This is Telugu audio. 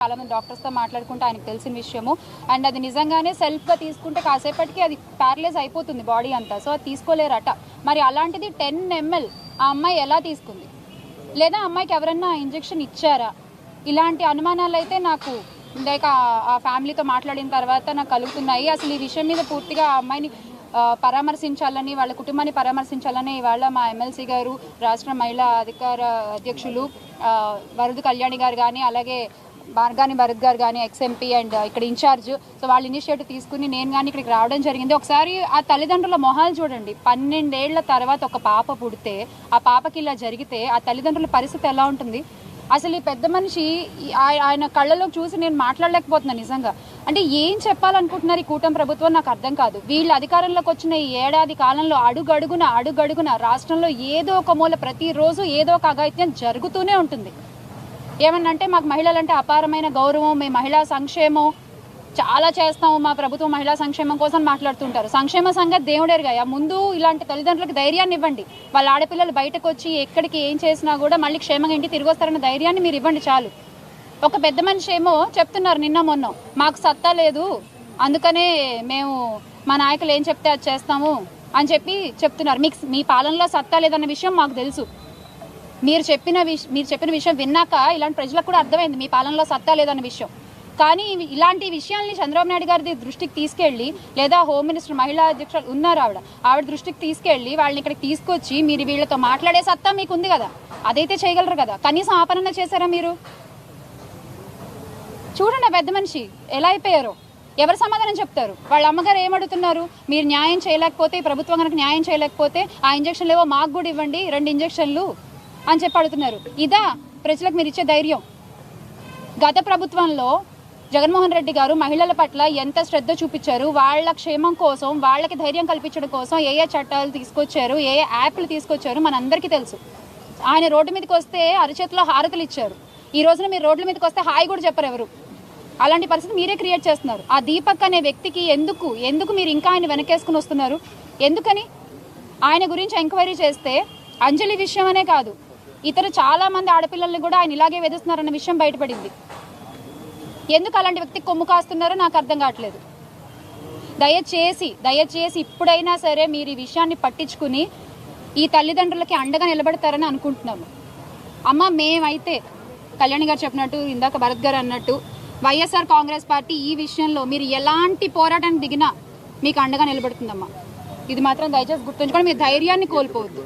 చాలా మంది డాక్టర్స్ తో మాట్లాడుకుంటే ఆయనకు తెలిసిన విషయము. అండ్ అది నిజంగానే సెల్ఫ్ గా తీసుకుంటే కాసేపటికి అది ప్యారలైజ్ అయిపోతుంది బాడీ అంతా. సో అది తీసుకోలేరట. మరి అలాంటిది 10 ml ఆ అమ్మాయి ఎలా తీసుకుంది, లేదా అమ్మాయికి ఎవరన్నా ఇంజెక్షన్ ఇచ్చారా? ఇలాంటి అనుమానాలు అయితే నాకు లైక్ ఆ ఫ్యామిలీతో మాట్లాడిన తర్వాత నాకు కలుగుతున్నాయి. అసలు ఈ విషయం మీద పూర్తిగా ఆ అమ్మాయిని పరామర్శించాలని, వాళ్ళ కుటుంబాన్ని పరామర్శించాలని ఇవాళ మా ఎమ్మెల్సీ గారు, రాష్ట్ర మహిళా అధికార అధ్యక్షులు వరద కళ్యాణి గారు కానీ, అలాగే మార్గాని భరత్ గారు కానీ, ఎక్స్ఎంపీ అండ్ ఇక్కడ ఇన్ఛార్జ్, సో వాళ్ళు ఇనిషియేటివ్ తీసుకుని నేను కానీ ఇక్కడికి రావడం జరిగింది. ఒకసారి ఆ తల్లిదండ్రుల మొహాలు చూడండి. 12 ఏళ్ల తర్వాత ఒక పాప పుడితే, ఆ పాపకి ఇలా జరిగితే ఆ తల్లిదండ్రుల పరిస్థితి ఎలా ఉంటుంది? అసలు ఈ పెద్ద మనిషి ఆయన కళ్ళలో చూసి నేను మాట్లాడలేకపోతున్నాను నిజంగా. అంటే ఏం చెప్పాలనుకుంటున్నారు ఈ కూటమి ప్రభుత్వం నాకు అర్థం కాదు. వీళ్ళు అధికారంలోకి వచ్చిన ఈ ఏడాది కాలంలో అడుగడుగున రాష్ట్రంలో ఏదో ఒక మూల ప్రతిరోజు ఏదో ఒక అఘాయిత్యం జరుగుతూనే ఉంటుంది. ఏమన్నంటే మాకు మహిళలంటే అపారమైన గౌరవం, మేము మహిళా సంక్షేమం చాలా చేస్తాము, మా ప్రభుత్వం మహిళా సంక్షేమం కోసం మాట్లాడుతుంటారు. సంక్షేమ సంగతి దేవుడేరుగా. ముందు ఇలాంటి తల్లిదండ్రులకు ధైర్యాన్ని ఇవ్వండి. వాళ్ళ ఆడపిల్లలు బయటకు వచ్చి ఎక్కడికి ఏం చేసినా కూడా మళ్ళీ క్షేమంగా ఇంటికి తిరిగి వస్తారన్న ధైర్యాన్ని మీరు ఇవ్వండి చాలు. ఒక పెద్ద మనిషి ఏమో చెప్తున్నారు నిన్న మొన్న, మాకు సత్తా లేదు అందుకనే మేము మా నాయకులు ఏం చెప్తే అది చేస్తాము అని చెప్తున్నారు. మీ పాలనలో సత్తా లేదన్న విషయం మాకు తెలుసు. మీరు చెప్పిన విషయం విన్నాక ఇలాంటి ప్రజలకు కూడా అర్థమైంది మీ పాలనలో సత్తా లేదన్న విషయం. కానీ ఇలాంటి విషయాల్ని చంద్రబాబు నాయుడు గారి దృష్టికి తీసుకెళ్ళి, లేదా హోమ్ మినిస్టర్ మహిళా అధ్యక్షులు ఉన్నారు ఆవిడ దృష్టికి తీసుకెళ్ళి వాళ్ళని ఇక్కడికి తీసుకొచ్చి మీరు వీళ్ళతో మాట్లాడే సత్తా మీకు ఉంది కదా, అదైతే చేయగలరు కదా. కనీసం ఆపరణ చేశారా మీరు? చూడండి ఆ పెద్ద మనిషి ఎలా అయిపోయారో. ఎవరు సమాధానం చెప్తారు? వాళ్ళ అమ్మగారు ఏమడుగుతున్నారు? మీరు న్యాయం చేయలేకపోతే, ప్రభుత్వం కనుక న్యాయం చేయలేకపోతే ఆ ఇంజక్షన్లు ఏవో మాకు కూడా ఇవ్వండి, 2 ఇంజక్షన్లు అని చెప్పి అడుగుతున్నారు. ఇదా ప్రజలకు మీరు ఇచ్చే ధైర్యం? గత ప్రభుత్వంలో జగన్మోహన్ రెడ్డి గారు మహిళల పట్ల ఎంత శ్రద్ధ చూపించారు, వాళ్ళ క్షేమం కోసం, వాళ్ళకి ధైర్యం కల్పించడం కోసం ఏ చట్టాలు తీసుకొచ్చారు, ఏ యాప్లు తీసుకొచ్చారు మనందరికీ తెలుసు. ఆయన రోడ్డు మీదకి వస్తే అరచేతిలో హారతులు ఇచ్చారు. ఈ రోజున మీరు రోడ్ల మీదకి వస్తే హాయి కూడా చెప్పరు ఎవరు. అలాంటి పరిస్థితి మీరే క్రియేట్ చేస్తున్నారు. ఆ దీపక్ అనే వ్యక్తికి ఎందుకు మీరు ఇంకా ఆయన వెనకేసుకుని వస్తున్నారు? ఎందుకని? ఆయన గురించి ఎంక్వైరీ చేస్తే అంజలి విషయం అనే కాదు, ఇతర చాలా మంది ఆడపిల్లల్ని కూడా ఆయన ఇలాగే వేధిస్తున్నారన్న విషయం బయటపడింది. ఎందుకు అలాంటి వ్యక్తికి కొమ్ము కాస్తున్నారో నాకు అర్థం కావట్లేదు. దయచేసి ఇప్పుడైనా సరే మీరు ఈ విషయాన్ని పట్టించుకుని ఈ తల్లిదండ్రులకి అండగా నిలబడతారని అనుకుంటున్నాము. అమ్మ, మేమైతే కళ్యాణి గారు చెప్పినట్టు, ఇందాక భరత్ గారు అన్నట్టు, వైఎస్ఆర్ కాంగ్రెస్ పార్టీ ఈ విషయంలో మీరు ఎలాంటి పోరాటానికి దిగినా మీకు అండగా నిలబడుతుందమ్మా. ఇది మాత్రం దయచేసి గుర్తుంచుకోండి. మీరు ధైర్యాన్ని కోల్పోవద్దు.